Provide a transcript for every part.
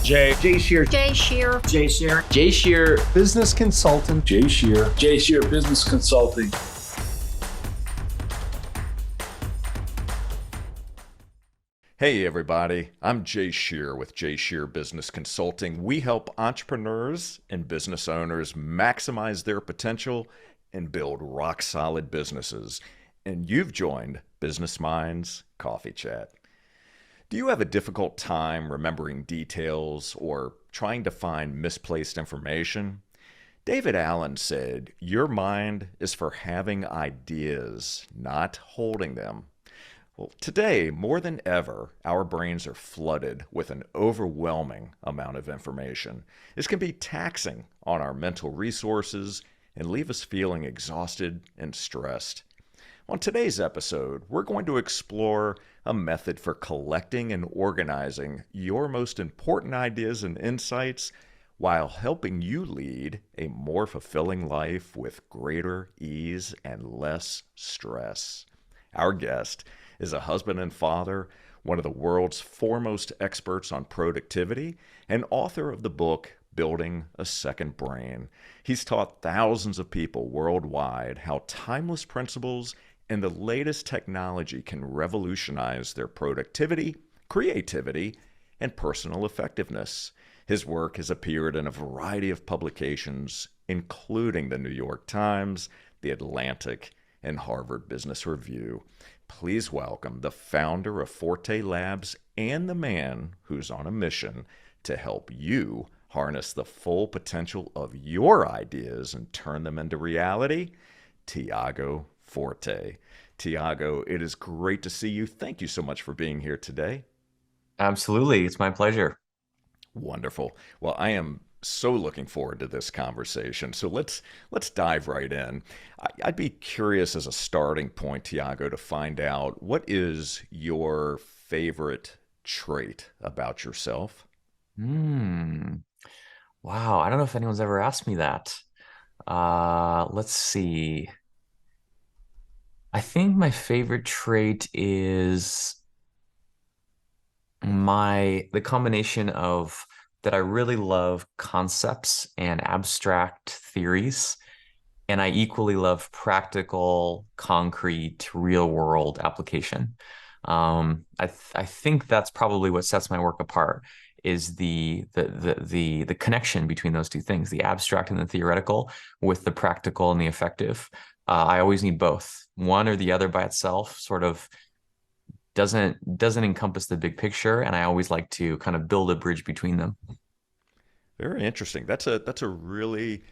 Jay Scherr. Jay Scherr. Jay Scherr. Jay Scherr, business consultant. Jay Scherr. Jay Scherr Business Consulting. Hey everybody, I'm Jay Scherr with Jay Scherr Business Consulting. We help entrepreneurs and business owners maximize their potential and build rock-solid businesses. And you've joined Business Minds Coffee Chat. Do you have a difficult time remembering details or trying to find misplaced information? David Allen said, "Your mind is for having ideas, not holding them." Well, today, more than ever, our brains are flooded with an overwhelming amount of information. This can be taxing on our mental resources and leave us feeling exhausted and stressed. On today's episode, we're going to explore a method for collecting and organizing your most important ideas and insights while helping you lead a more fulfilling life with greater ease and less stress. Our guest is a husband and father, one of the world's foremost experts on productivity, and author of the book, Building a Second Brain. He's taught thousands of people worldwide how timeless principles and the latest technology can revolutionize their productivity, creativity, and personal effectiveness. His work has appeared in a variety of publications, including the New York Times, The Atlantic, and Harvard Business Review. Please welcome the founder of Forte Labs and the man who's on a mission to help you harness the full potential of your ideas and turn them into reality, Tiago Forte. Tiago, it is great to see you. Thank you so much for being here today. Absolutely. It's my pleasure. Wonderful. Well, I am so looking forward to this conversation. So let's dive right in. I'd be curious as a starting point, Tiago, to find out what is your favorite trait about yourself? Wow. I don't know if anyone's ever asked me that. Let's see. I think my favorite trait is the combination of that I really love concepts and abstract theories, and I equally love practical, concrete, real-world application. I think that's probably what sets my work apart is the connection between those two things, the abstract and the theoretical, with the practical and the effective. I always need both. One or the other by itself sort of doesn't encompass the big picture, and I always like to kind of build a bridge between them. Very interesting. That's a really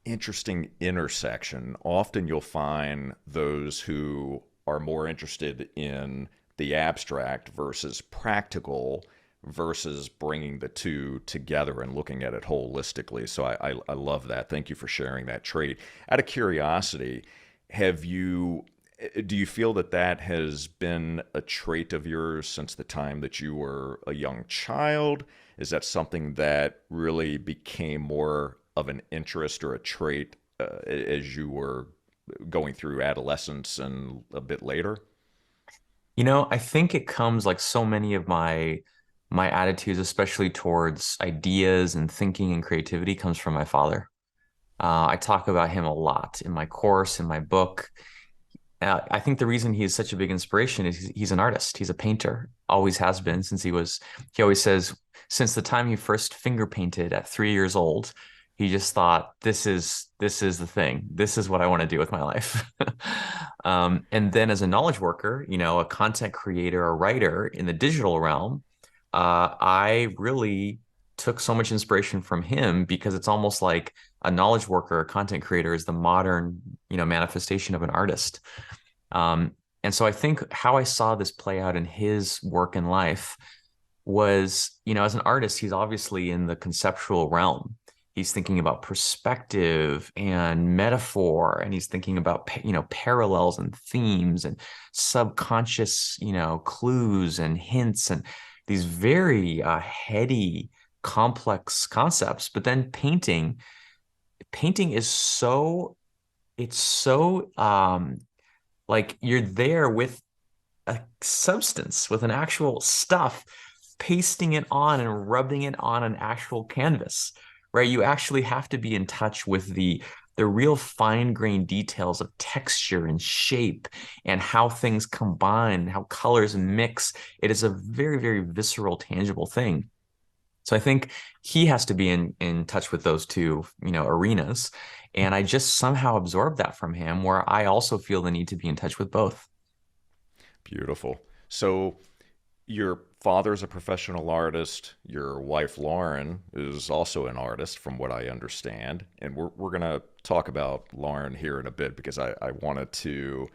interesting intersection. Often you'll find those who are more interested in the abstract versus practical versus bringing the two together and looking at it holistically. So I love that. Thank you for sharing that trait. Out of curiosity, do you feel that has been a trait of yours since the time that you were a young child? Is that something that really became more of an interest or a trait as you were going through adolescence and a bit later? I think it comes like so many of my attitudes, especially towards ideas and thinking and creativity, comes from my father. I talk about him a lot in my course, in my book. I think the reason he is such a big inspiration is he's an artist. He's a painter, always has been he always says, since the time he first finger painted at 3 years old, he just thought, this is the thing. This is what I want to do with my life. And then as a knowledge worker, a content creator, a writer in the digital realm, I really took so much inspiration from him because it's almost like a knowledge worker, a content creator is the modern, manifestation of an artist. And so I think how I saw this play out in his work and life was, as an artist, he's obviously in the conceptual realm. He's thinking about perspective and metaphor, and he's thinking about, parallels and themes and subconscious, clues and hints and these very heady, complex concepts. But then painting is so like you're there with a substance, with an actual stuff pasting it on and rubbing it on an actual canvas, right? You actually have to be in touch with the real fine-grained details of texture and shape and how things combine, how colors mix. It is a very, very visceral, tangible thing. So I think he has to be in touch with those two, arenas. And I just somehow absorbed that from him, where I also feel the need to be in touch with both. Beautiful. So your father's a professional artist. Your wife, Lauren, is also an artist, from what I understand. And we're going to talk about Lauren here in a bit because I wanted to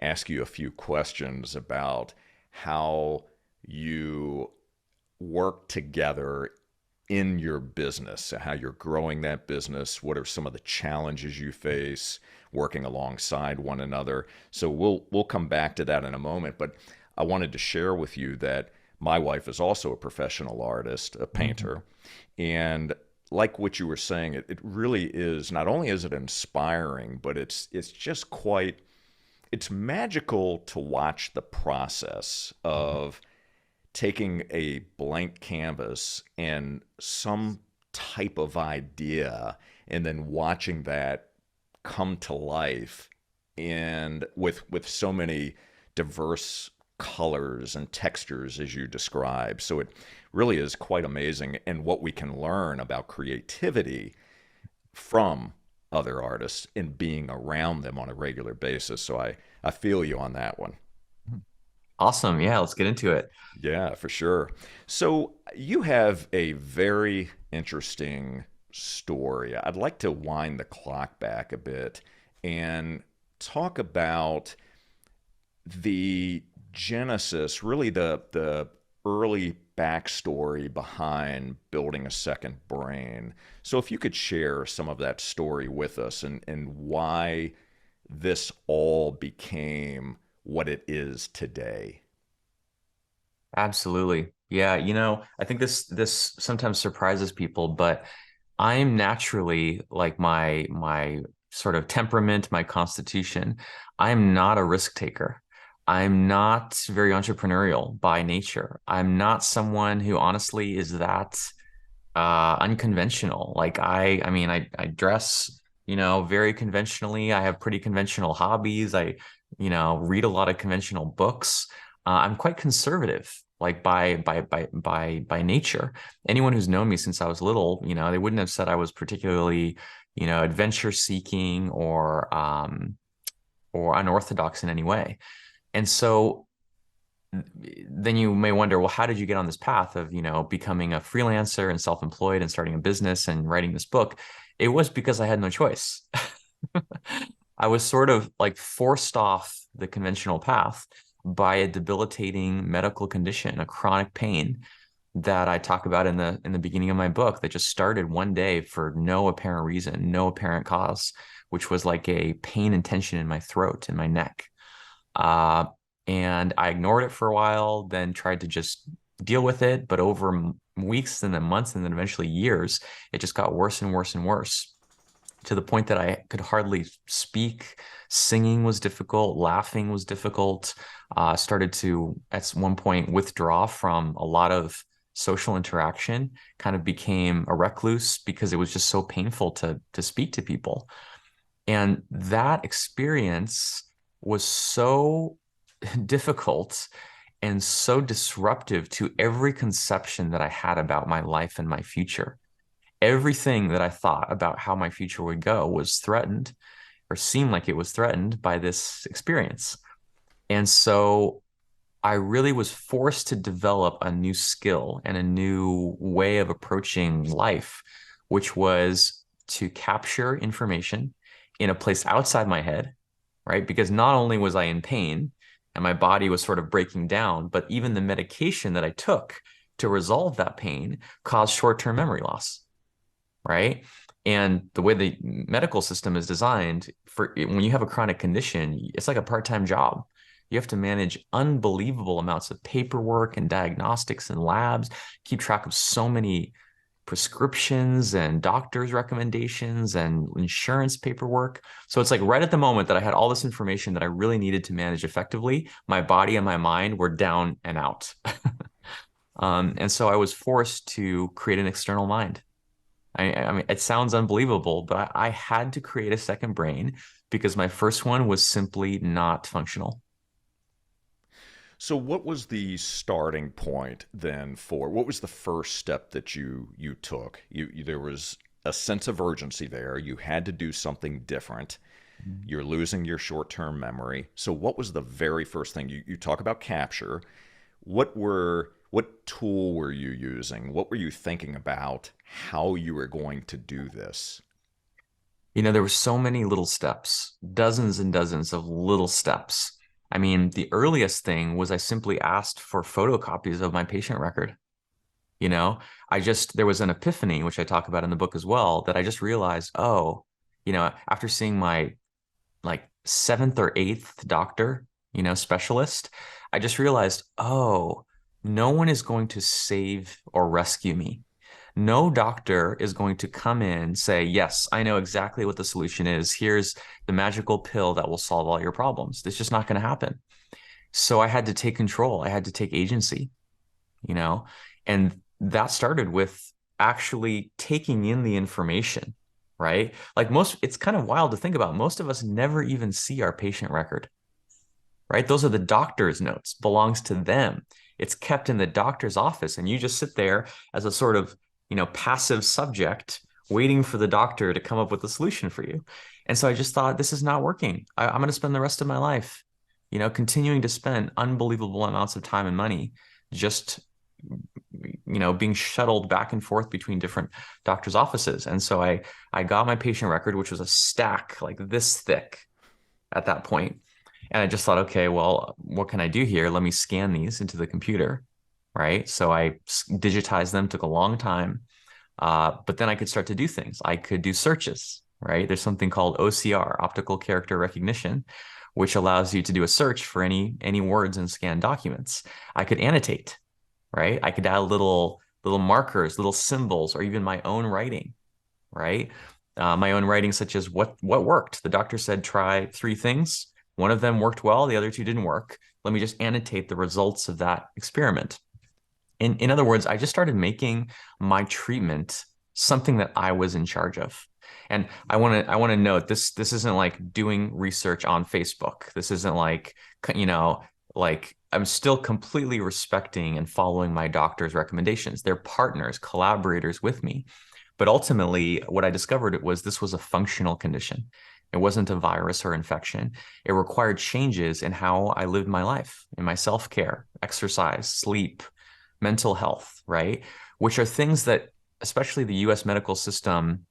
ask you a few questions about how you work together in your business, how you're growing that business, what are some of the challenges you face working alongside one another. So we'll come back to that in a moment, but I wanted to share with you that my wife is also a professional artist, a Mhm. painter, and like what you were saying, it really is, not only is it inspiring, but it's just quite, it's magical to watch the process of taking a blank canvas and some type of idea and then watching that come to life and with so many diverse colors and textures as you describe. So it really is quite amazing, and what we can learn about creativity from other artists and being around them on a regular basis. So I feel you on that one. Awesome. Yeah, let's get into it. Yeah, for sure. So you have a very interesting story. I'd like to wind the clock back a bit and talk about the genesis, really the early backstory behind building a second brain. So if you could share some of that story with us and why this all became what it is today. Absolutely. Yeah, I think this sometimes surprises people, but I'm naturally like my sort of temperament, my constitution. I'm not a risk taker. I'm not very entrepreneurial by nature. I'm not someone who honestly is that unconventional. Like I mean, I dress, very conventionally. I have pretty conventional hobbies. I, read a lot of conventional books. I'm quite conservative, like by nature. Anyone who's known me since I was little, they wouldn't have said I was particularly, adventure seeking or unorthodox in any way. And so then you may wonder, well, how did you get on this path of, becoming a freelancer and self-employed and starting a business and writing this book? It was because I had no choice. I was sort of like forced off the conventional path by a debilitating medical condition, a chronic pain that I talk about in the beginning of my book that just started one day for no apparent reason, no apparent cause, which was like a pain and tension in my throat and my neck. Uh, and I ignored it for a while, then tried to just deal with it. But over weeks and then months and then eventually years, it just got worse and worse and worse to the point that I could hardly speak. Singing was difficult, laughing was difficult. Started to, at one point, withdraw from a lot of social interaction, kind of became a recluse because it was just so painful to speak to people. And that experience was so difficult and so disruptive to every conception that I had about my life and my future. Everything that I thought about how my future would go was threatened or seemed like it was threatened by this experience. And so I really was forced to develop a new skill and a new way of approaching life, which was to capture information in a place outside my head, right? Because not only was I in pain and my body was sort of breaking down, but even the medication that I took to resolve that pain caused short-term memory loss, right? And the way the medical system is designed for when you have a chronic condition, it's like a part-time job. You have to manage unbelievable amounts of paperwork and diagnostics and labs, keep track of so many prescriptions and doctor's recommendations and insurance paperwork. So it's like right at the moment that I had all this information that I really needed to manage effectively, my body and my mind were down and out. And so I was forced to create an external mind. I mean, it sounds unbelievable, but I had to create a second brain because my first one was simply not functional. So what was the starting point then for what was the first step that you took? There was a sense of urgency there. You had to do something different. You're losing your short-term memory. So what was the very first thing? You talk about capture. What tool were you using? What were you thinking about how you were going to do this? There were so many little steps, dozens and dozens of little steps. I mean, the earliest thing was I simply asked for photocopies of my patient record. You know, there was an epiphany, which I talk about in the book as well, that I just realized, oh, after seeing my like seventh or eighth doctor, specialist, I just realized, oh, no one is going to save or rescue me. No doctor is going to come in, say, yes, I know exactly what the solution is. Here's the magical pill that will solve all your problems. It's just not going to happen. So I had to take control. I had to take agency, you know, and that started with actually taking in the information, right? It's kind of wild to think about. Most of us never even see our patient record, right? Those are the doctor's notes, belongs to them. It's kept in the doctor's office, and you just sit there as a sort of, passive subject waiting for the doctor to come up with a solution for you. And so I just thought, this is not working. I'm going to spend the rest of my life, continuing to spend unbelievable amounts of time and money just being shuttled back and forth between different doctors' offices. And so I got my patient record, which was a stack like this thick at that point. And I just thought, okay, well, what can I do here? Let me scan these into the computer, right? So I digitized them, took a long time. But then I could start to do things. I could do searches, right? There's something called OCR, optical character recognition, which allows you to do a search for any words in scanned documents. I could annotate, right? I could add little markers, little symbols, or even my own writing, right? My own writing, such as what worked. The doctor said try three things. One of them worked well, the other two didn't work. Let me just annotate the results of that experiment. In other words, I just started making my treatment something that I was in charge of. And I want to note this isn't like doing research on Facebook. This isn't like, you know, like I'm still completely respecting and following my doctor's recommendations. They're partners, collaborators with me. But ultimately, what I discovered was this was a functional condition. It wasn't a virus or infection. It required changes in how I lived my life, in my self-care, exercise, sleep, mental health, right? Which are things that, especially the US medical system,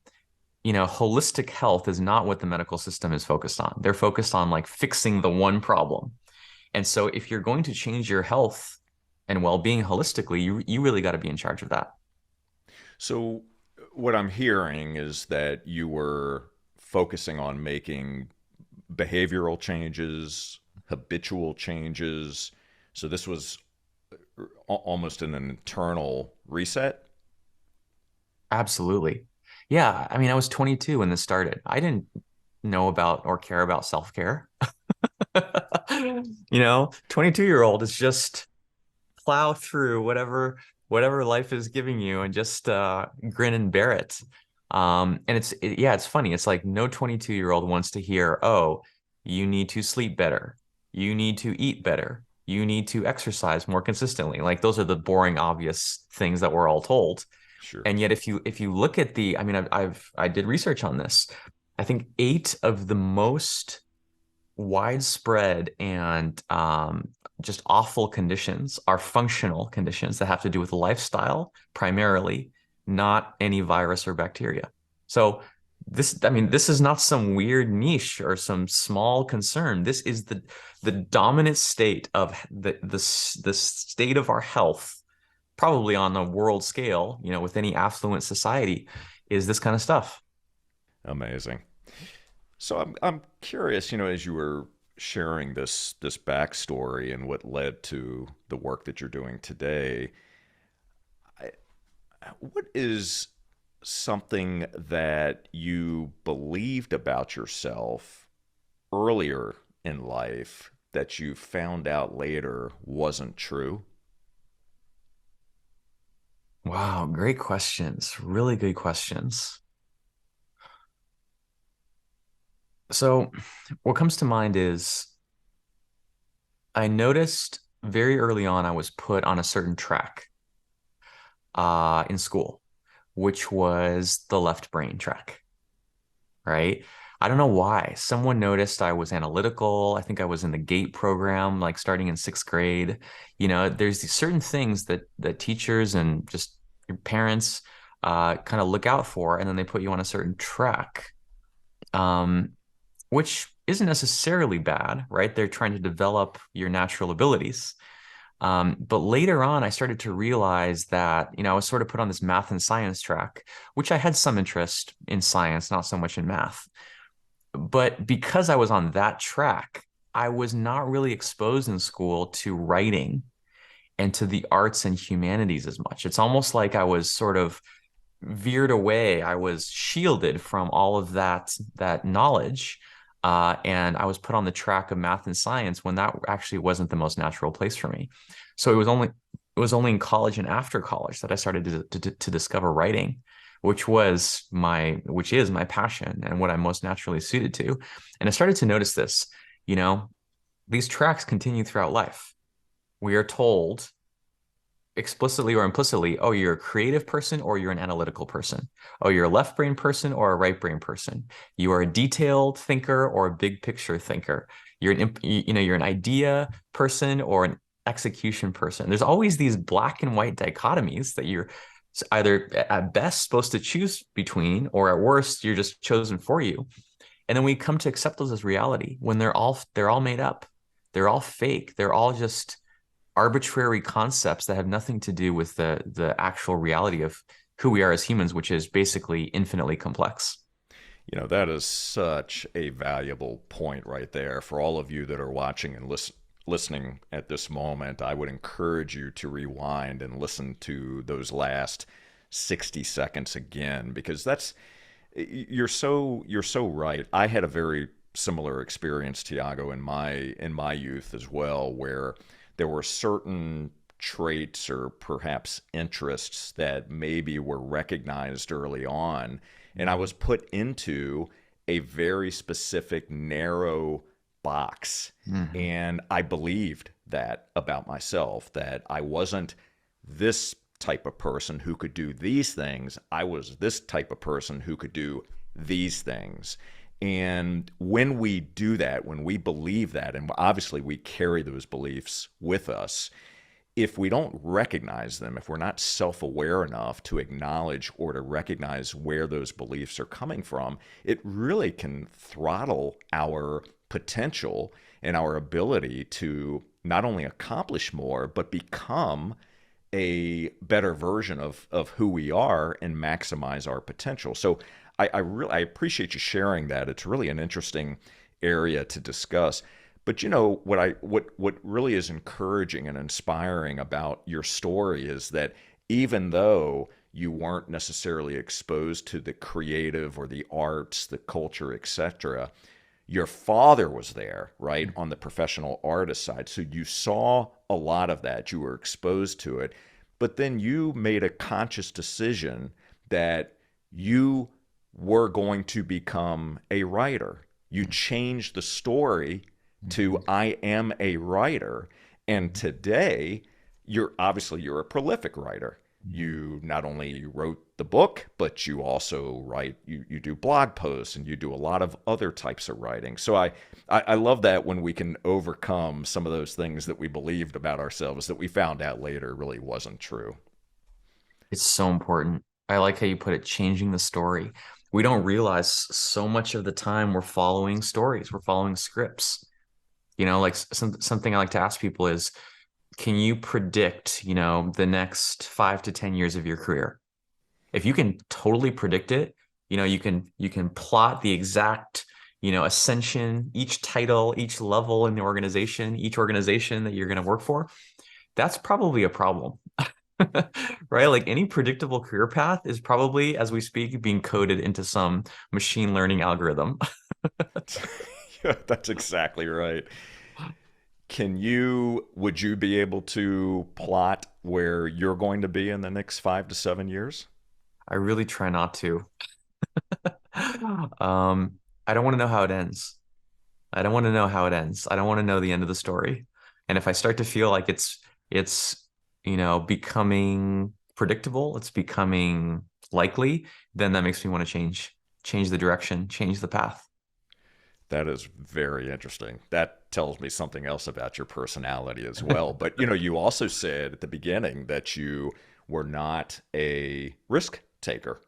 holistic health is not what the medical system is focused on. They're focused on like fixing the one problem. And so if you're going to change your health and well-being holistically, you really got to be in charge of that. So what I'm hearing is that you were focusing on making behavioral changes, habitual changes. So this was almost an internal reset. Absolutely. Yeah, I mean, I was 22 when this started. I didn't know about or care about self-care. 22-year-old is just plow through whatever life is giving you and just grin and bear it. And yeah, it's funny. It's like no 22-year-old wants to hear, oh, you need to sleep better. You need to eat better. You need to exercise more consistently. Like those are the boring, obvious things that we're all told. Sure. And yet, if you look at I mean, I did research on this. I think eight of the most widespread and just awful conditions are functional conditions that have to do with lifestyle primarily, not any virus or bacteria. So I mean, this is not some weird niche or some small concern. This is the dominant state of the state of our health, probably on a world scale, with any affluent society, is this kind of stuff. Amazing. So I'm curious, as you were sharing this backstory and what led to the work that you're doing today, I, what is something that you believed about yourself earlier in life that you found out later wasn't true? Wow, great questions. Really good questions. So, what comes to mind is I noticed very early on I was put on a certain track in school, which was the left brain track, right? I don't know why. Someone noticed I was analytical. I think I was in the GATE program, like starting in sixth grade. There's these certain things that teachers and just your parents kind of look out for, and then they put you on a certain track, um, which isn't necessarily bad, right? They're trying to develop your natural abilities. But later on, I started to realize that, I was sort of put on this math and science track, which I had some interest in science, not so much in math. But because I was on that track, I was not really exposed in school to writing and to the arts and humanities as much. It's almost like I was sort of veered away. I was shielded from all of that knowledge. And I was put on the track of math and science when that actually wasn't the most natural place for me. So it was only in college and after college that I started to discover writing, which is my passion and what I'm most naturally suited to. And I started to notice this, you know, these tracks continue throughout life. We are told explicitly or implicitly, oh, you're a creative person or you're an analytical person. Oh, you're a left brain person or a right brain person. You are a detailed thinker or a big picture thinker. You're an idea person or an execution person. There's always these black and white dichotomies that you're either at best supposed to choose between, or at worst, you're just chosen for you. And then we come to accept those as reality when they're all made up. They're all fake. They're all just arbitrary concepts that have nothing to do with the actual reality of who we are as humans, which is basically infinitely complex. That is such a valuable point right there. For all of you that are watching and listening at this moment, I would encourage you to rewind and listen to those last 60 seconds again, because you're so right. I had a very similar experience, Tiago, in my youth as well, where there were certain traits or perhaps interests that maybe were recognized early on, and I was put into a very specific narrow box. Mhm. And I believed that about myself, that I wasn't this type of person who could do these things. I was this type of person who could do these things. And when we do that, when we believe that, and obviously we carry those beliefs with us, if we don't recognize them, if we're not self aware enough to acknowledge or to recognize where those beliefs are coming from, it really can throttle our potential and our ability to not only accomplish more, but become a better version of who we are and maximize our potential. So I appreciate you sharing that. It's really an interesting area to discuss. But what really is encouraging and inspiring about your story is that even though you weren't necessarily exposed to the creative or the arts, the culture, etc., your father was there, right, on the professional artist side. So you saw a lot of that. You were exposed to it. But then you made a conscious decision that you were going to become a writer. You changed the story to I am a writer. And today, you're a prolific writer. You not only wrote the book, but you also write, you do blog posts and you do a lot of other types of writing. So I love that when we can overcome some of those things that we believed about ourselves that we found out later really wasn't true. It's so important. I like how you put it, changing the story. We don't realize so much of the time we're following stories, we're following scripts. Like something I like to ask people is, can you predict, the next 5 to 10 years of your career? If you can totally predict it, you can plot the exact, ascension, each title, each level in the organization, each organization that you're going to work for. That's probably a problem. Right? Like any predictable career path is probably, as we speak, being coded into some machine learning algorithm. Yeah, that's exactly right. Would you be able to plot where you're going to be in the next 5 to 7 years? I really try not to. I don't want to know how it ends. I don't want to know how it ends. I don't want to know the end of the story. And if I start to feel like it's becoming predictable, it's becoming likely, then that makes me want to change the direction, change the path. That is very interesting. That tells me something else about your personality as well. But you also said at the beginning that you were not a risk taker.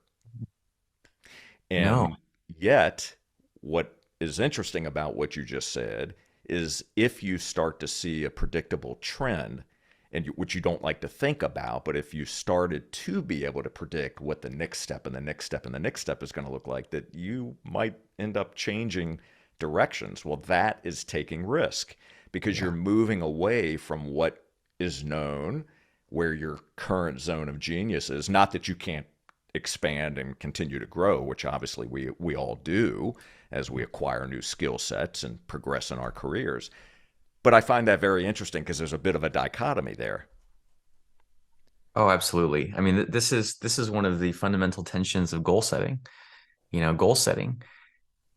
No. And yet, what is interesting about what you just said is if you start to see a predictable trend, which you don't like to think about, but if you started to be able to predict what the next step and the next step and the next step is going to look like, that you might end up changing directions. Well, that is taking risk because you're Yeah. moving away from what is known, where your current zone of genius is. Not that you can't expand and continue to grow, which obviously we all do as we acquire new skill sets and progress in our careers. But I find that very interesting because there's a bit of a dichotomy there. Oh, absolutely. I mean, this is one of the fundamental tensions of goal setting. Goal setting.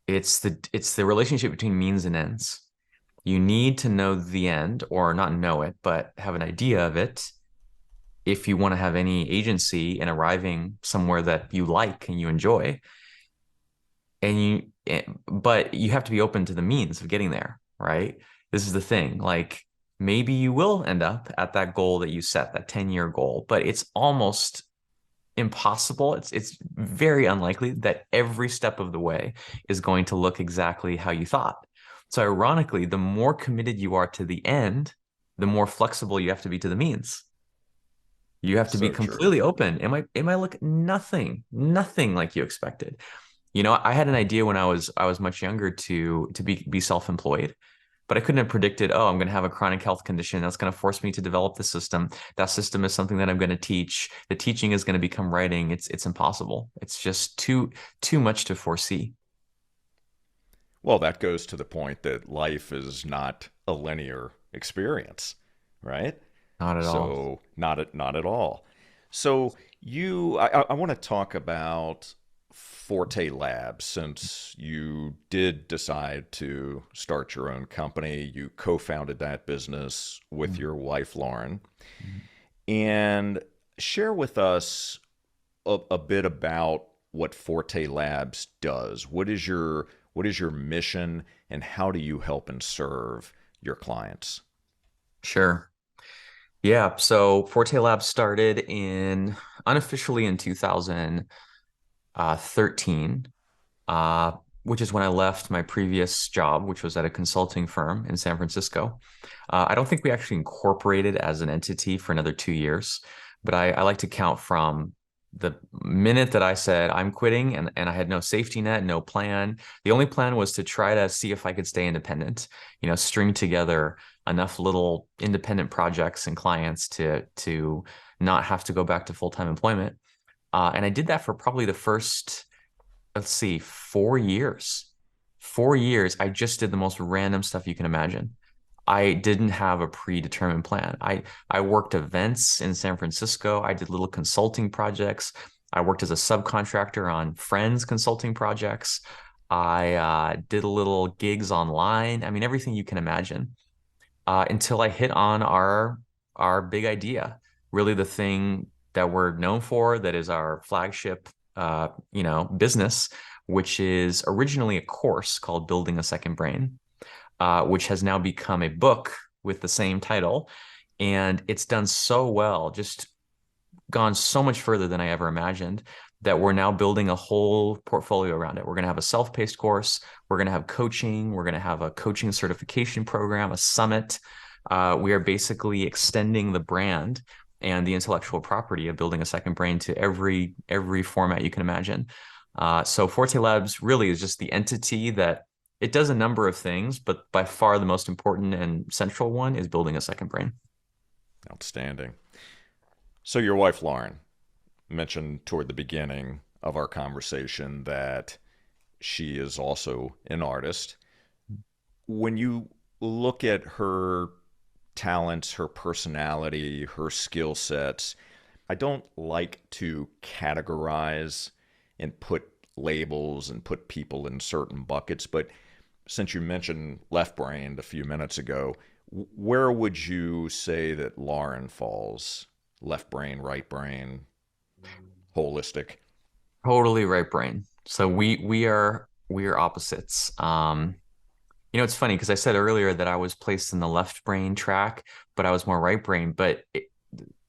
It's the relationship between means and ends. You need to know the end, or not know it, but have an idea of it if you want to have any agency in arriving somewhere that you like and you enjoy. But you have to be open to the means of getting there, right? This is the thing. Like maybe you will end up at that goal that you set, that 10-year goal, but it's almost impossible. It's very unlikely that every step of the way is going to look exactly how you thought. So ironically, the more committed you are to the end, the more flexible you have to be to the means. You have to be So true. completely open. It might look nothing like you expected. I had an idea when I was much younger to be self-employed, but I couldn't have predicted, oh, I'm going to have a chronic health condition that's going to force me to develop the system. That system is something that I'm going to teach. The teaching is going to become writing. It's impossible. It's just too much to foresee. Well, that goes to the point that life is not a linear experience, right? Not at all. So not at all. So I want to talk about Forte Labs since you did decide to start your own company. You co-founded that business with your wife, Lauren, Mhm. and share with us a bit about what Forte Labs does. What is your mission, and how do you help and serve your clients? Sure. Yeah. So Forte Labs started in unofficially in 2013, uh, which is when I left my previous job, which was at a consulting firm in San Francisco. I don't think we actually incorporated as an entity for another 2 years, but I like to count from the minute that I said I'm quitting, and I had no safety net, no plan. The only plan was to try to see if I could stay independent, string together enough little independent projects and clients to not have to go back to full-time employment. And I did that for probably the first, let's see, 4 years. 4 years, I just did the most random stuff you can imagine. I didn't have a predetermined plan. I worked events in San Francisco. I did little consulting projects. I worked as a subcontractor on friends' consulting projects. I did a little gigs online. I mean, everything you can imagine, until I hit on our big idea, really the thing that we're known for, that is our flagship, business, which is originally a course called Building a Second Brain, which has now become a book with the same title. And it's done so well, just gone so much further than I ever imagined, that we're now building a whole portfolio around it. We're going to have a self-paced course. We're going to have coaching. We're going to have a coaching certification program, a summit. We are basically extending the brand and the intellectual property of building a second brain to every format you can imagine. So Forte Labs really is just the entity that it does a number of things, but by far the most important and central one is building a second brain. Outstanding. So your wife, Lauren, mentioned toward the beginning of our conversation that she is also an artist. When you look at her talents, her personality, her skill sets, I don't like to categorize and put labels and put people in certain buckets, but since you mentioned left brained a few minutes ago, where would you say that Lauren falls? Left brain, right brain, holistic? Totally right brain. So we are opposites. It's funny because I said earlier that I was placed in the left brain track, but I was more right brain. But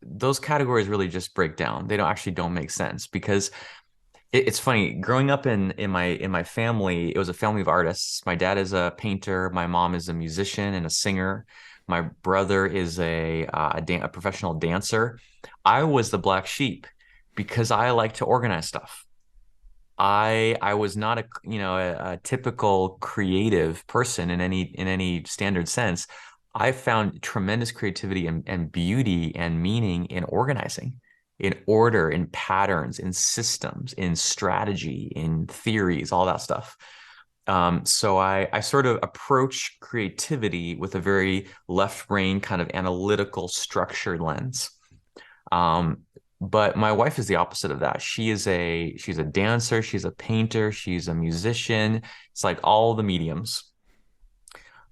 those categories really just break down. They don't make sense because it's funny. Growing up in my family, it was a family of artists. My dad is a painter. My mom is a musician and a singer. My brother is a professional dancer. I was the black sheep because I like to organize stuff. I was not a typical creative person in any standard sense. I found tremendous creativity and beauty and meaning in organizing, in order, in patterns, in systems, in strategy, in theories, all that stuff. So I sort of approach creativity with a very left brain kind of analytical structured lens. Um, but my wife is the opposite of that. She's a dancer, she's a painter, she's a musician. It's like all the mediums.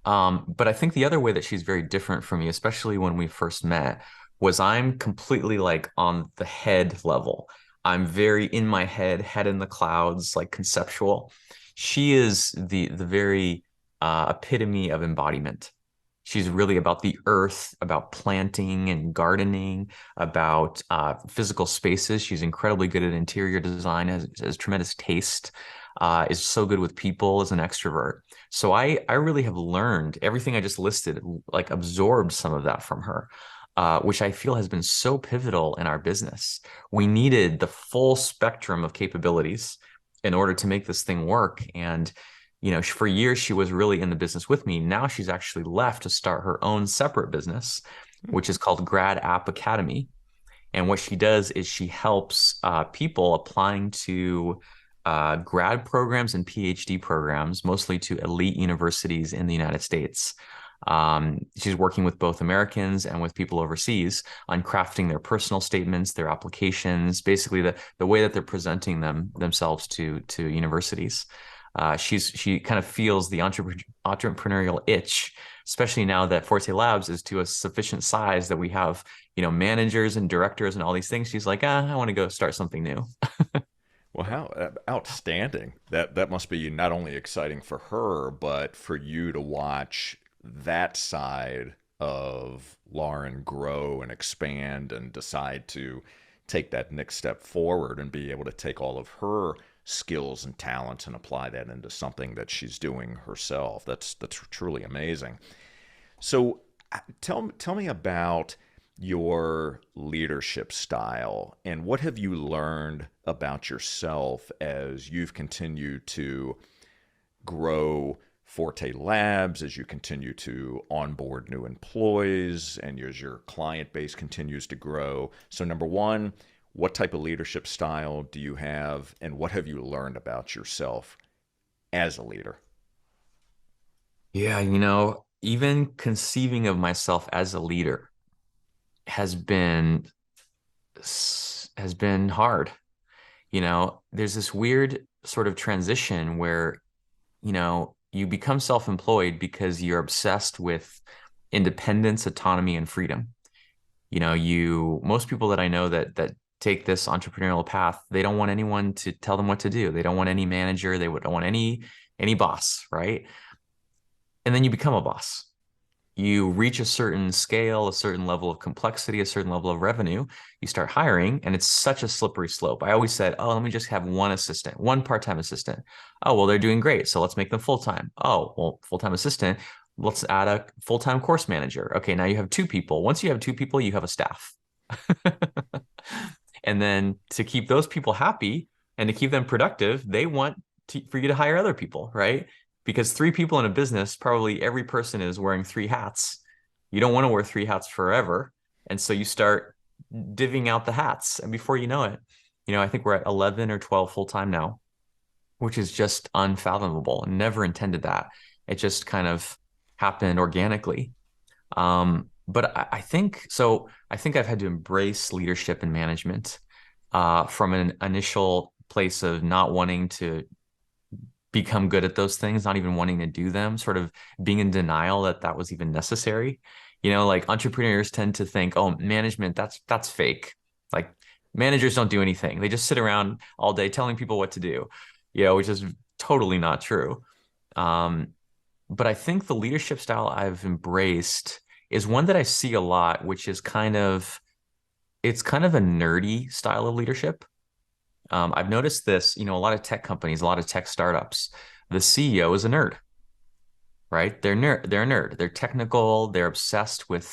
But I think the other way that she's very different from me, especially when we first met, was I'm completely like on the head level. I'm very in my head, head in the clouds, like conceptual. She is the very epitome of embodiment. She's really about the earth, about planting and gardening, about physical spaces. She's incredibly good at interior design, has tremendous taste, is so good with people as an extrovert. So I really have learned everything I just listed, like absorbed some of that from her, which I feel has been so pivotal in our business. We needed the full spectrum of capabilities in order to make this thing work. And for years she was really in the business with me. Now she's actually left to start her own separate business, which is called Grad App Academy. And what she does is she helps people applying to grad programs and PhD programs, mostly to elite universities in the United States. She's working with both Americans and with people overseas on crafting their personal statements, their applications, basically the way that they're presenting themselves to universities. She kind of feels the entrepreneurial itch, especially now that Forte Labs is to a sufficient size that we have, managers and directors and all these things. She's like, I want to go start something new. Well, how outstanding. That must be not only exciting for her, but for you to watch that side of Lauren grow and expand and decide to take that next step forward and be able to take all of her skills and talents and apply that into something that she's doing herself. That's truly amazing. So tell me about your leadership style and what have you learned about yourself as you've continued to grow Forte Labs, as you continue to onboard new employees, and as your client base continues to grow. So, number one, what type of leadership style do you have, and what have you learned about yourself as a leader? Yeah, even conceiving of myself as a leader has been has been hard. There's this weird sort of transition where, you become self-employed because you're obsessed with independence, autonomy, and freedom. Most people that I know that take this entrepreneurial path, they don't want anyone to tell them what to do. They don't want any manager. They don't want any boss, right? And then you become a boss. You reach a certain scale, a certain level of complexity, a certain level of revenue, you start hiring, and it's such a slippery slope. I always said, oh, let me just have one assistant, one part-time assistant. Oh, well, they're doing great, so let's make them full-time. Oh, well, full-time assistant, let's add a full-time course manager. Okay, now you have two people. Once you have two people, you have a staff. And then to keep those people happy and to keep them productive, they want for you to hire other people, right? Because three people in a business, probably every person is wearing three hats. You don't want to wear three hats forever. And so you start divvying out the hats. And before you know it, I think we're at 11 or 12 full time now, which is just unfathomable. Never intended that. It just kind of happened organically. But I think so. I think I've had to embrace leadership and management from an initial place of not wanting to become good at those things, not even wanting to do them, sort of being in denial that that was even necessary. Like entrepreneurs tend to think, oh, management, that's fake. Like managers don't do anything. They just sit around all day telling people what to do, which is totally not true. Um, but I think the leadership style I've embraced is one that I see a lot, which is it's kind of a nerdy style of leadership. I've noticed this, a lot of tech companies, a lot of tech startups, the CEO is a nerd, right? They're a nerd. They're technical, they're obsessed with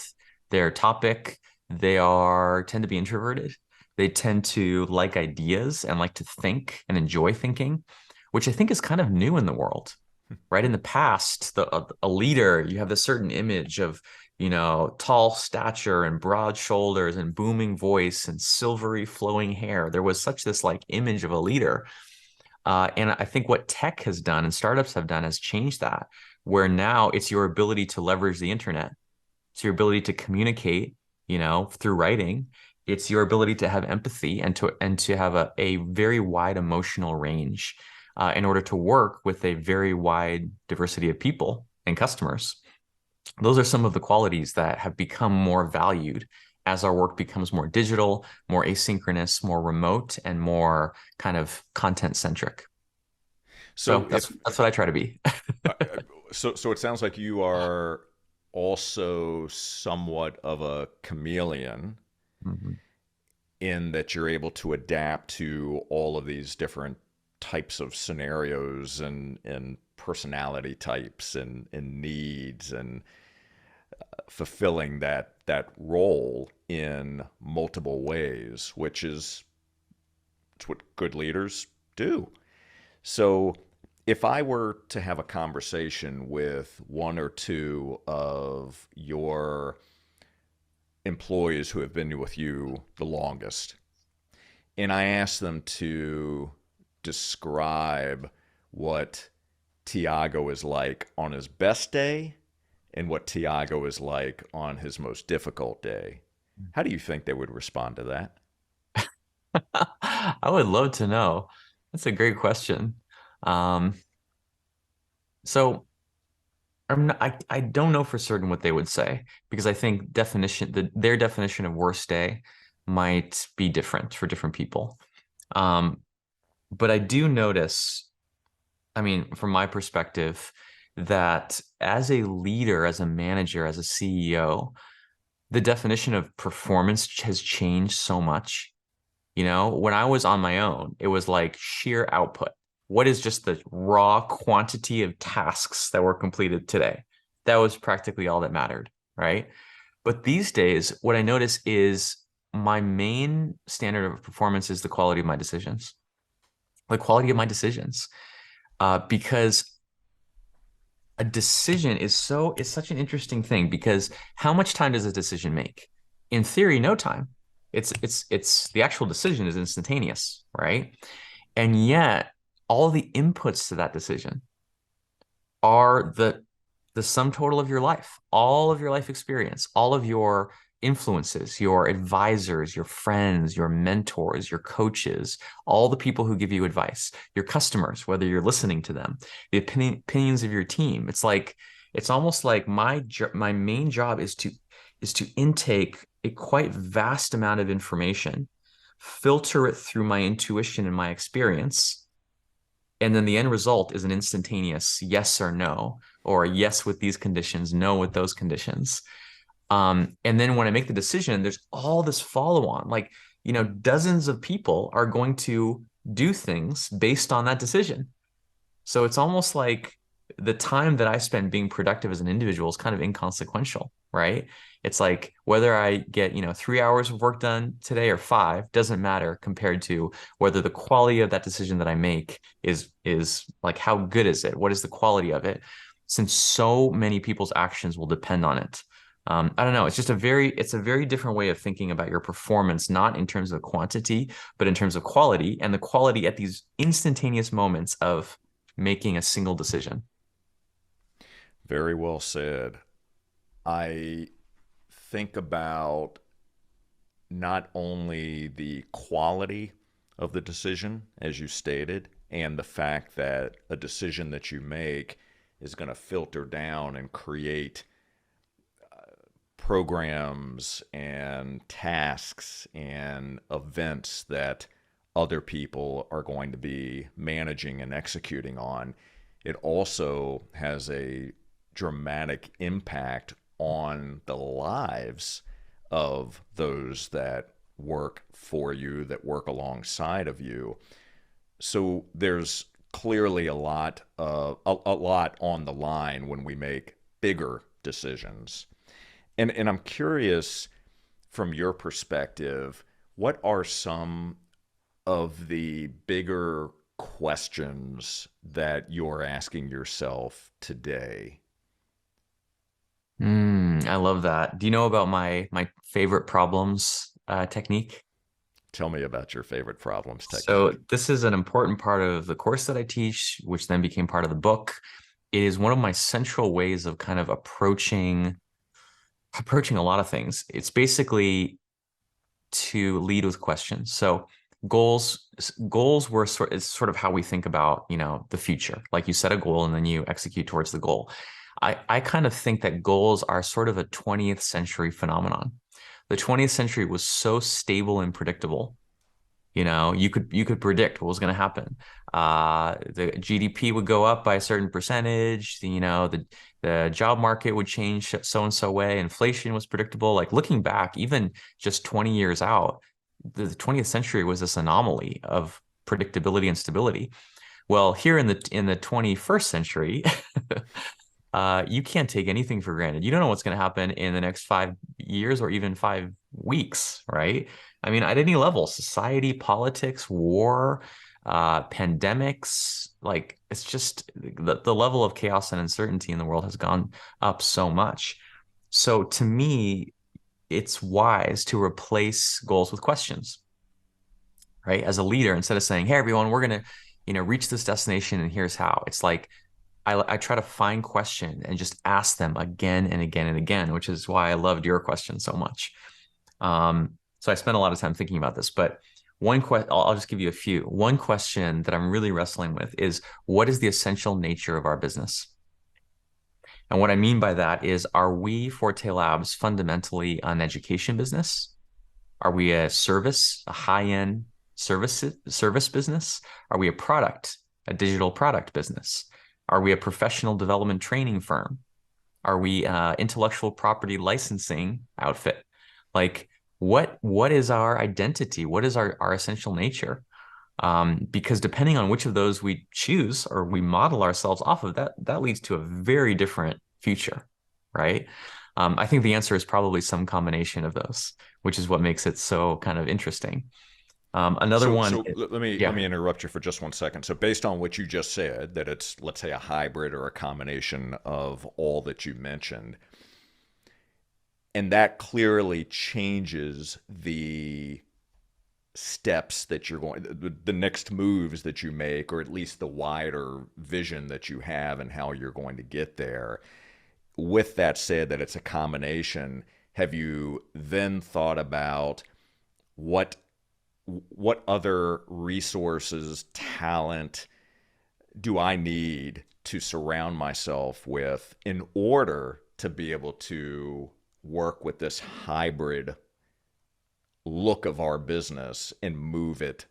their topic. Tend to be introverted. They tend to like ideas and like to think and enjoy thinking, which I think is kind of new in the world, right? In the past, a leader, you have this certain image of, tall stature and broad shoulders and booming voice and silvery flowing hair. There was such this like image of a leader. And I think what tech has done and startups have done has changed that, where now it's your ability to leverage the internet. It's your ability to communicate, through writing. It's your ability to have empathy and to have a very wide emotional range in order to work with a very wide diversity of people and customers. Those are some of the qualities that have become more valued as our work becomes more digital, more asynchronous, more remote, and more kind of content centric. So So that's what I try to be. uh, so it sounds like you are also somewhat of a chameleon Mhm. in that you're able to adapt to all of these different types of scenarios and personality types and needs and fulfilling that role in multiple ways, which is it's what good leaders do. So if I were to have a conversation with one or two of your employees who have been with you the longest, and I asked them to describe what Tiago is like on his best day and what Tiago is like on his most difficult day, how do you think they would respond to that? I would love to know. That's a great question. Um, so I don't know for certain what they would say because I think their definition of worst day might be different for different people. Um, but I do notice, I mean, from my perspective, that as a leader, as a manager, as a CEO, the definition of performance has changed so much. When I was on my own, it was like sheer output. What is just the raw quantity of tasks that were completed today? That was practically all that mattered, right? But these days, what I notice is my main standard of performance is the quality of my decisions, the quality of my decisions. Because a decision is such an interesting thing because how much time does a decision make? In theory, no time. It's the actual decision is instantaneous, right? And yet all the inputs to that decision are the sum total of your life, all of your life experience, all of your influences, your advisors, your friends, your mentors, your coaches, all the people who give you advice, your customers, whether you're listening to them, the opinions of your team. It's almost like my main job is to intake a quite vast amount of information, filter it through my intuition and my experience, and then the end result is an instantaneous yes or no, or yes with these conditions, no with those conditions. And then when I make the decision, there's all this follow on. Like, dozens of people are going to do things based on that decision. So it's almost like the time that I spend being productive as an individual is kind of inconsequential, right? It's like whether I get, 3 hours of work done today or five doesn't matter compared to whether the quality of that decision that I make is like how good is it? What is the quality of it? Since so many people's actions will depend on it. I don't know. It's a very different way of thinking about your performance, not in terms of quantity, but in terms of quality and the quality at these instantaneous moments of making a single decision. Very well said. I think about not only the quality of the decision, as you stated, and the fact that a decision that you make is going to filter down and create programs and tasks and events that other people are going to be managing and executing on. It also has a dramatic impact on the lives of those that work for you, that work alongside of you. So there's clearly a lot on the line when we make bigger decisions. And I'm curious from your perspective, what are some of the bigger questions that you're asking yourself today? I love that. Do you know about my favorite problems technique? Tell me about your favorite problems So technique. this is an important part of the course that I teach, which then became part of the book. It is one of my central ways of kind of approaching a lot of things. It's basically to lead with questions. So goals were sort of how we think about, the future. Like you set a goal and then you execute towards the goal. I kind of think that goals are sort of a 20th century phenomenon. The 20th century was so stable and predictable. You could predict what was going to happen. The GDP would go up by a certain percentage. The job market would change so and so way. Inflation was predictable. Like looking back, even just 20 years out, the 20th century was this anomaly of predictability and stability. Well, here in the 21st century, you can't take anything for granted. You don't know what's going to happen in the next 5 years or even 5 weeks, right? I mean, at any level, society, politics, war, pandemics, like it's just the level of chaos and uncertainty in the world has gone up so much. So to me, it's wise to replace goals with questions, right? As a leader, instead of saying, "Hey, everyone, we're gonna, reach this destination, and here's how." It's like I try to find question and just ask them again and again and again, which is why I loved your question so much. So I spent a lot of time thinking about this, but I'll just give you a few. One question that I'm really wrestling with is what is the essential nature of our business? And what I mean by that is, are we Forte Labs fundamentally an education business? Are we a high-end service business? Are we a digital product business? Are we a professional development training firm? Are we intellectual property licensing outfit? Like, what is our identity? What is our essential nature? Because depending on which of those we choose or we model ourselves off of, that leads to a very different future, right? I think the answer is probably some combination of those, which is what makes it so kind of interesting. Another So, one, so let me yeah, interrupt you for just 1 second. So, based on what you just said, that it's, let's say, a hybrid or a combination of all that you mentioned, and that clearly changes the steps that you're going, the next moves that you make, or at least the wider vision that you have and how you're going to get there. With that said, that it's a combination, have you then thought about what what other resources, talent do I need to surround myself with in order to be able to work with this hybrid look of our business and move it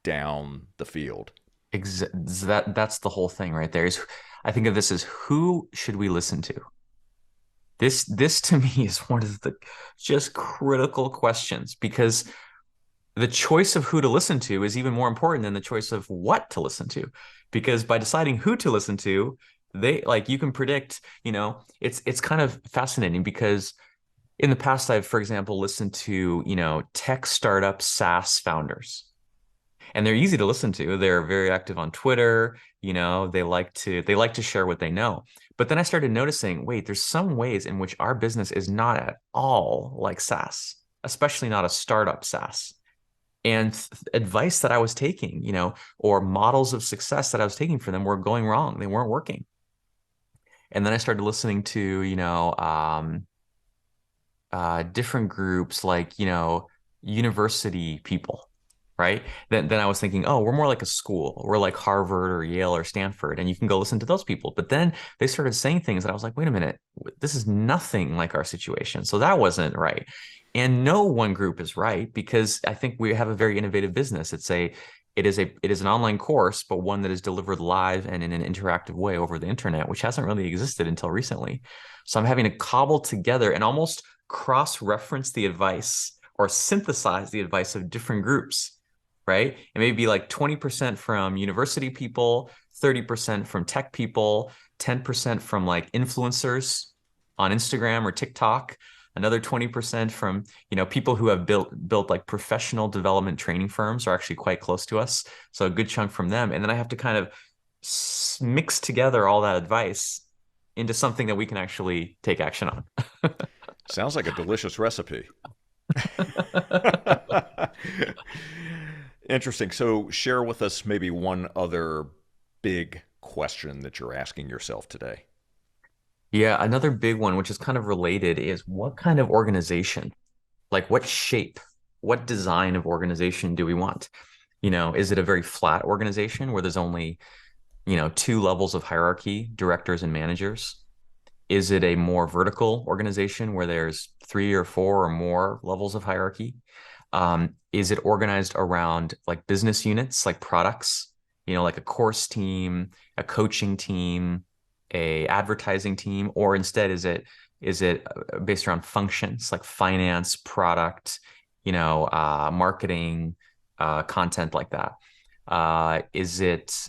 down the field? ex that's the whole thing right there. I think of this as who should we listen to? This to me is one of the just critical questions because the choice of who to listen to is even more important than the choice of what to listen to. Because by deciding who to listen to, you can predict, it's kind of fascinating because in the past, I've, for example, listened to, tech startup SaaS founders. And they're easy to listen to. They're very active on Twitter. They like to share what they know. But then I started noticing, wait, there's some ways in which our business is not at all like SaaS, especially not a startup SaaS. And advice that I was taking, or models of success that I was taking for them were going wrong. They weren't working. And then I started listening to, different groups like, university people, right? Then I was thinking, oh, we're more like a school. We're like Harvard or Yale or Stanford, and you can go listen to those people. But then they started saying things that I was like, wait a minute, this is nothing like our situation. So that wasn't right. And no one group is right because I think we have a very innovative business. It is an online course, but one that is delivered live and in an interactive way over the internet, which hasn't really existed until recently. So I'm having to cobble together and almost cross-reference the advice or synthesize the advice of different groups, right? It may be like 20% from university people, 30% from tech people, 10% from like influencers on Instagram or TikTok, another 20% from, people who have built like professional development training firms are actually quite close to us. So a good chunk from them. And then I have to kind of mix together all that advice into something that we can actually take action on. Sounds like a delicious recipe. Interesting. So, share with us maybe one other big question that you're asking yourself today. Yeah, another big one, which is kind of related, is what kind of organization, like what shape, what design of organization do we want? Is it a very flat organization where there's only, two levels of hierarchy, directors and managers? Is it a more vertical organization where there's three or four or more levels of hierarchy? Is it organized around like business units, like products, like a course team, a coaching team, a advertising team, or instead is it based around functions like finance, product, marketing, content like that? Is it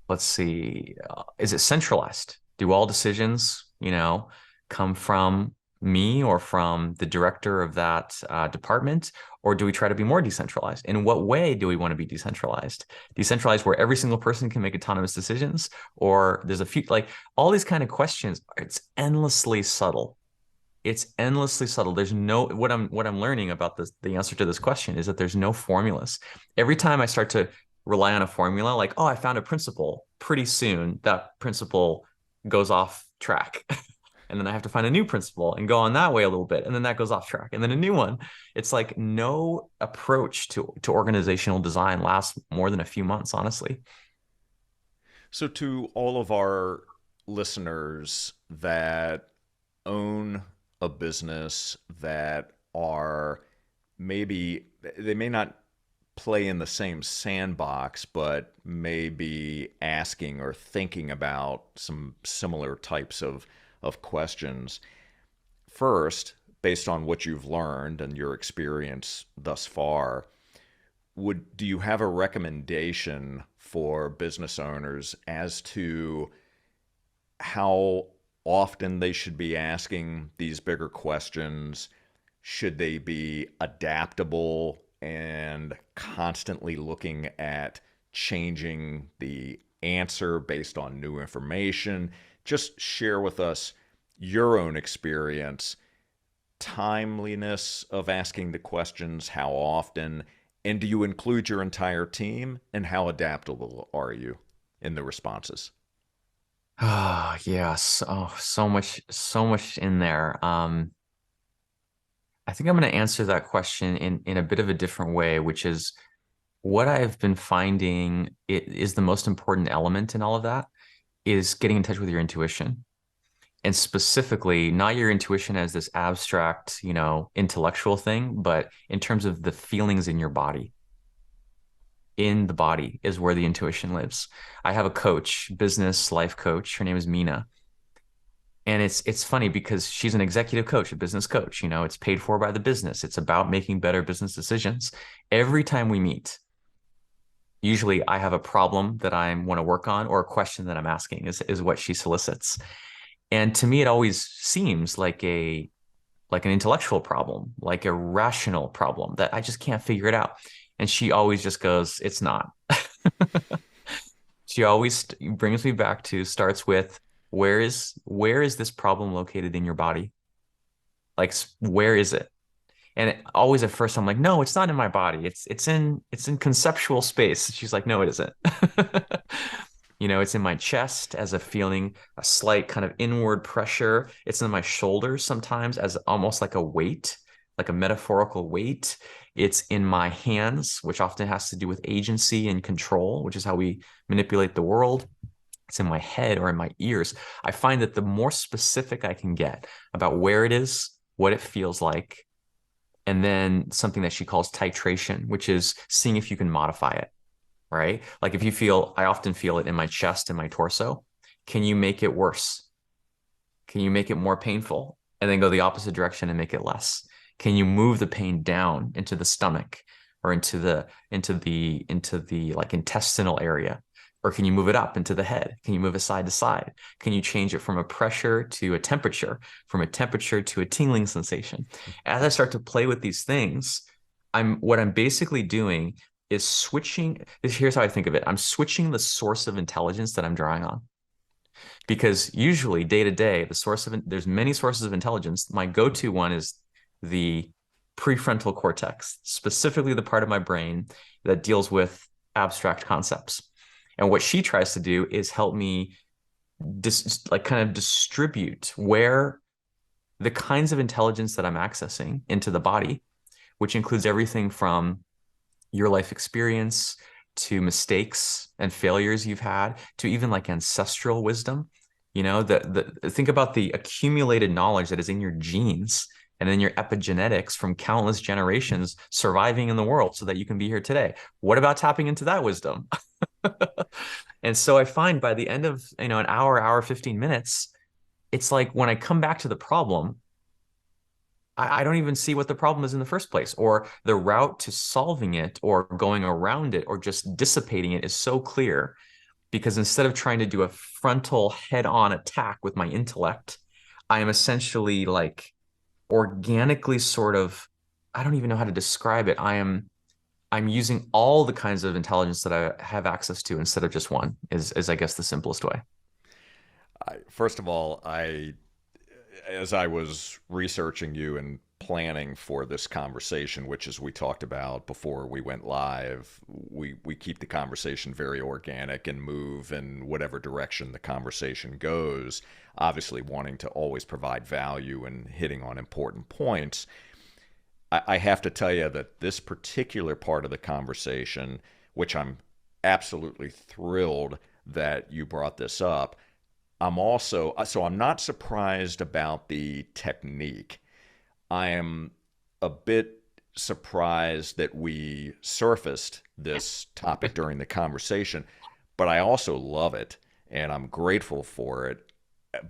let's see, is it centralized? Do all decisions, come from me or from the director of that department? Or do we try to be more decentralized? In what way do we want to be decentralized? Decentralized where every single person can make autonomous decisions? Or there's a few, like all these kind of questions, it's endlessly subtle. It's endlessly subtle. There's no what I'm learning about this, the answer to this question is that there's no formulas. Every time I start to rely on a formula, like, oh, I found a principle, pretty soon that principle goes off track. And then I have to find a new principle and go on that way a little bit. And then that goes off track. And then a new one. It's like no approach to organizational design lasts more than a few months, honestly. So, to all of our listeners that own a business that are maybe they may not play in the same sandbox, but maybe asking or thinking about some similar types of questions. First, based on what you've learned and your experience thus far, would do you have a recommendation for business owners as to how often they should be asking these bigger questions? Should they be adaptable and constantly looking at changing the answer based on new information? Just share with us your own experience, timeliness of asking the questions, how often, and do you include your entire team, and how adaptable are you in the responses? Oh, yes. Oh, so much in there. I think I'm going to answer that question in a bit of a different way, which is what I've been finding it is the most important element in all of that is getting in touch with your intuition. And specifically, not your intuition as this abstract, intellectual thing, but in terms of the feelings in your body. In the body is where the intuition lives. I have a coach, business life coach. Her name is Mina. And it's funny because she's an executive coach, a business coach. It's paid for by the business. It's about making better business decisions. Every time we meet, usually I have a problem that I want to work on or a question that I'm asking is what she solicits. And to me, it always seems like an intellectual problem, like a rational problem that I just can't figure it out. And she always just goes, it's not. She always brings me back to starts with where is this problem located in your body? Like where is it? And always at first I'm like, no, it's not in my body. It's in conceptual space. She's like, no, it isn't. It's in my chest as a feeling, a slight kind of inward pressure. It's in my shoulders sometimes as almost like a weight, like a metaphorical weight. It's in my hands, which often has to do with agency and control, which is how we manipulate the world. It's in my head or in my ears. I find that the more specific I can get about where it is, what it feels like, and then something that she calls titration, which is seeing if you can modify it, right? Like if you feel, I often feel it in my chest and my torso. Can you make it worse? Can you make it more painful? And then go the opposite direction and make it less? Can you move the pain down into the stomach or into the like intestinal area? Or can you move it up into the head? Can you move it side to side? Can you change it from a pressure to a temperature, from a temperature to a tingling sensation? As I start to play with these things, what I'm basically doing is switching. Here's how I think of it. I'm switching the source of intelligence that I'm drawing on. Because usually day to day, there's many sources of intelligence. My go-to one is the prefrontal cortex, specifically the part of my brain that deals with abstract concepts. And what she tries to do is help me like kind of distribute where the kinds of intelligence that I'm accessing into the body, which includes everything from your life experience to mistakes and failures you've had to even like ancestral wisdom. Think about the accumulated knowledge that is in your genes and then your epigenetics from countless generations surviving in the world so that you can be here today. What about tapping into that wisdom? And so I find by the end of, an hour 15 minutes, it's like when I come back to the problem, I don't even see what the problem is in the first place, or the route to solving it or going around it or just dissipating it is so clear because instead of trying to do a frontal head-on attack with my intellect, I am essentially like organically sort of, I don't even know how to describe it. I'm using all the kinds of intelligence that I have access to instead of just one is I guess the simplest way. First of all, as I was researching you and planning for this conversation, which as we talked about before we went live, we keep the conversation very organic and move in whatever direction the conversation goes, obviously wanting to always provide value and hitting on important points. I have to tell you that this particular part of the conversation, which I'm absolutely thrilled that you brought this up, I'm not surprised about the technique. I am a bit surprised that we surfaced this topic during the conversation, but I also love it and I'm grateful for it.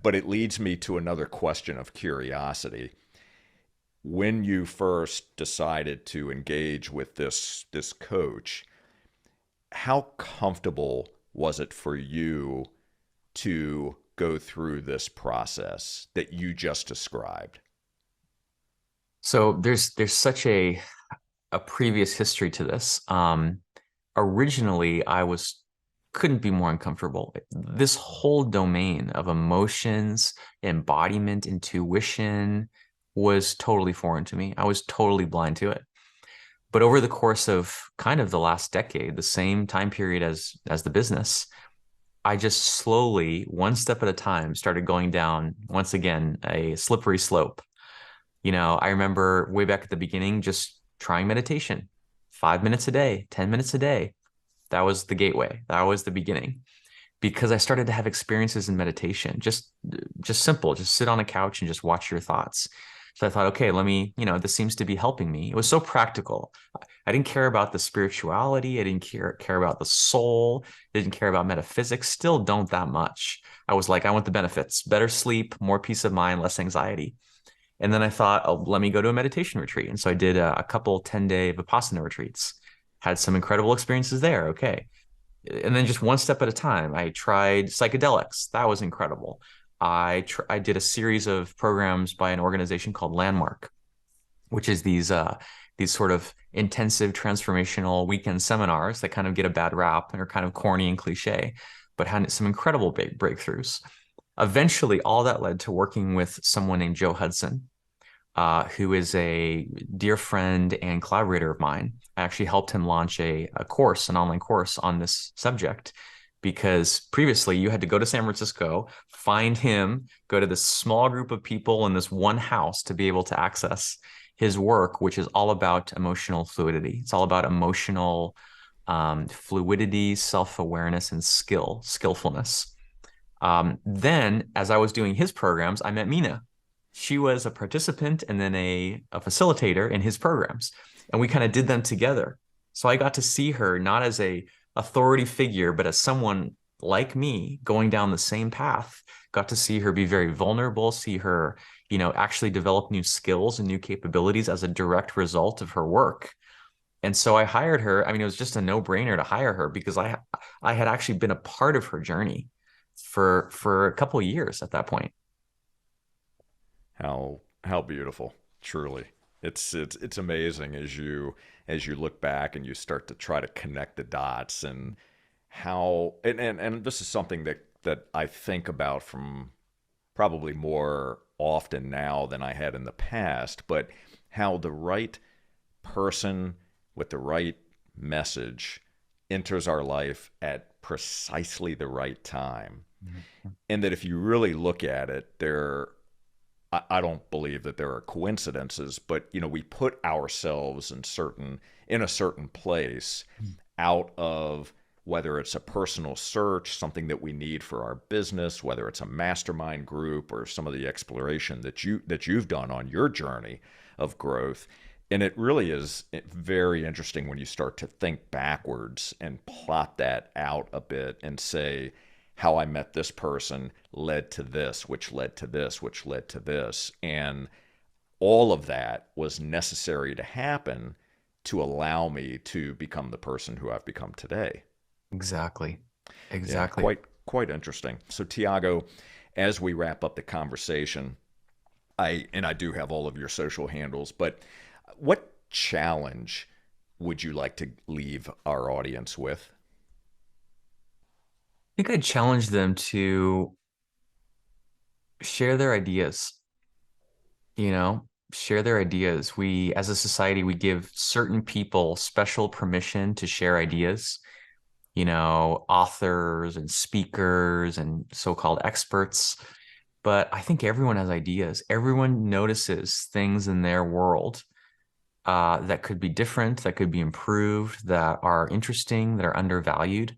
But it leads me to another question of curiosity. When you first decided to engage with this coach, how comfortable was it for you to go through this process that you just described? So there's such a previous history to this. Originally, I was couldn't be more uncomfortable. This whole domain of emotions, embodiment, intuition was totally foreign to me. I was totally blind to it. But over the course of kind of the last decade, the same time period as the business, I just slowly, one step at a time, started going down once again a slippery slope. I remember way back at the beginning just trying meditation, 5 minutes a day, 10 minutes a day. That was the gateway. That was the beginning because I started to have experiences in meditation, just simple, just sit on a couch and just watch your thoughts. So I thought, okay, this seems to be helping me. It was so practical. I didn't care about the spirituality. I didn't care about the soul. I didn't care about metaphysics. Still don't that much. I was like, I want the benefits, better sleep, more peace of mind, less anxiety. And then I thought, oh, let me go to a meditation retreat. And so I did a couple 10-day Vipassana retreats, had some incredible experiences there. Okay. And then just one step at a time, I tried psychedelics. That was incredible. I did a series of programs by an organization called Landmark, which is these sort of intensive transformational weekend seminars that kind of get a bad rap and are kind of corny and cliche, but had some incredible big breakthroughs. Eventually, all that led to working with someone named Joe Hudson, who is a dear friend and collaborator of mine. I actually helped him launch a course, an online course on this subject because previously you had to go to San Francisco, find him, go to this small group of people in this one house to be able to access his work, which is all about emotional fluidity. It's all about emotional fluidity, self-awareness, and skillfulness. Then, as I was doing his programs, I met Mina. She was a participant and then a facilitator in his programs, and we kind of did them together. So I got to see her not as a authority figure, but as someone like me going down the same path. Got to see her be very vulnerable, see her, actually develop new skills and new capabilities as a direct result of her work. And so I hired her. I mean, it was just a no-brainer to hire her because I had actually been a part of her journey for a couple of years at that point. How beautiful, truly. It's amazing as you look back and you start to try to connect the dots and how and this is something that I think about from probably more often now than I had in the past, but how the right person with the right message enters our life at precisely the right time. Mhm. And that if you really look at it, I don't believe that there are coincidences, but we put ourselves in a certain place out of whether it's a personal search, something that we need for our business, whether it's a mastermind group or some of the exploration that you've done on your journey of growth. And it really is very interesting when you start to think backwards and plot that out a bit and say, how I met this person led to this, which led to this, which led to this. And all of that was necessary to happen to allow me to become the person who I've become today. Exactly. Yeah, Exactly. quite interesting. So Tiago, as we wrap up the conversation, I do have all of your social handles, but what challenge would you like to leave our audience with? I think I'd challenge them to share their ideas, you know, share their ideas. We, as a society, we give certain people special permission to share ideas, authors and speakers and so-called experts. But I think everyone has ideas. Everyone notices things in their world that could be different, that could be improved, that are interesting, that are undervalued.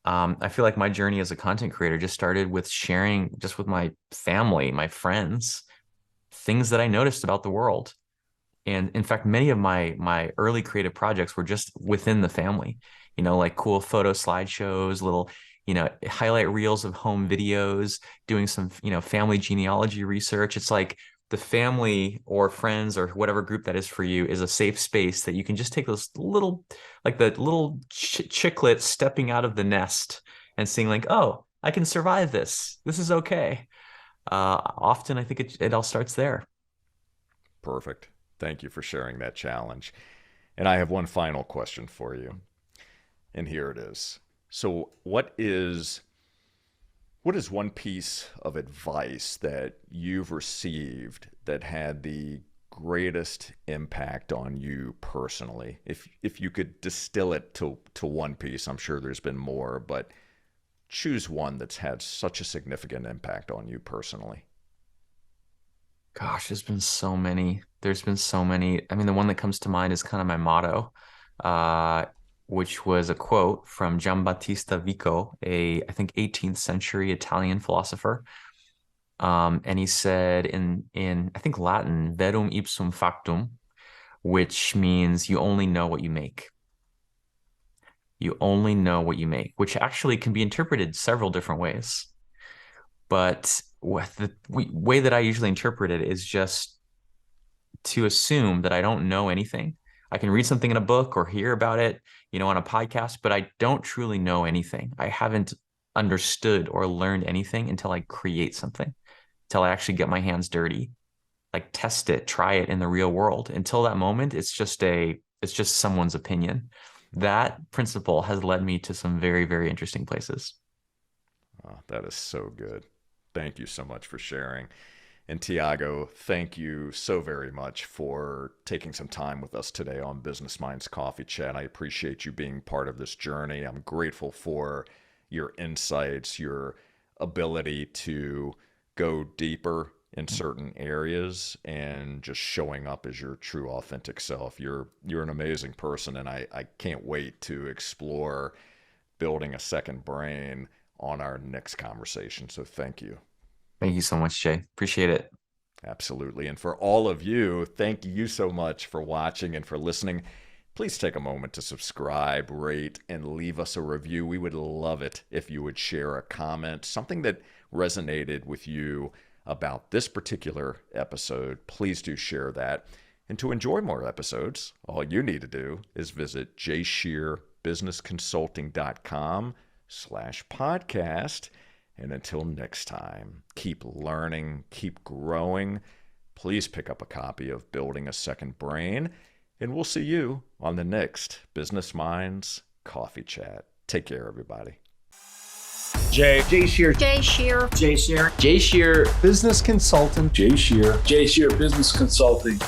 I feel like my journey as a content creator just started with sharing just with my family, my friends, things that I noticed about the world. And in fact, many of my early creative projects were just within the family, like cool photo slideshows, little, highlight reels of home videos, doing some, family genealogy research. It's like the family or friends or whatever group that is for you is a safe space that you can just take those little, like the little chicklets stepping out of the nest and seeing like, oh, I can survive this. This is okay. Often I think it all starts there. Perfect. Thank you for sharing that challenge. And I have one final question for you. And here it is. So, what is one piece of advice that you've received that had the greatest impact on you personally? If you could distill it to one piece, I'm sure there's been more, but choose one that's had such a significant impact on you personally. Gosh, there's been so many. There's been so many. I mean, the one that comes to mind is kind of my motto, uh, which was a quote from Giambattista Vico, I think 18th century Italian philosopher. And he said in I think Latin, verum ipsum factum, which means you only know what you make. You only know what you make, which actually can be interpreted several different ways. But what the way that I usually interpret it is just to assume that I don't know anything. I can read something in a book or hear about it, on a podcast, but I don't truly know anything. I haven't understood or learned anything until I create something, until I actually get my hands dirty, like test it, try it in the real world. Until that moment, it's just someone's opinion. That principle has led me to some very, very interesting places. Oh, that is so good. Thank you so much for sharing. And Tiago, thank you so very much for taking some time with us today on Business Minds Coffee Chat. I appreciate you being part of this journey. I'm grateful for your insights, your ability to go deeper in certain areas and just showing up as your true authentic self. You're an amazing person, and I can't wait to explore building a second brain on our next conversation. So thank you. Thank you so much, Jay. Appreciate it. Absolutely. And for all of you, thank you so much for watching and for listening. Please take a moment to subscribe, rate, and leave us a review. We would love it if you would share a comment, something that resonated with you about this particular episode. Please do share that. And to enjoy more episodes, all you need to do is visit jscherbusinessconsulting.com/podcast. And until next time, keep learning, keep growing. Please pick up a copy of Building a Second Brain, and we'll see you on the next Business Minds Coffee Chat. Take care, everybody. Jay Scherr. Jay Scherr. Jay Scherr. Jay Scherr, business consultant. Jay Scherr Business Consulting.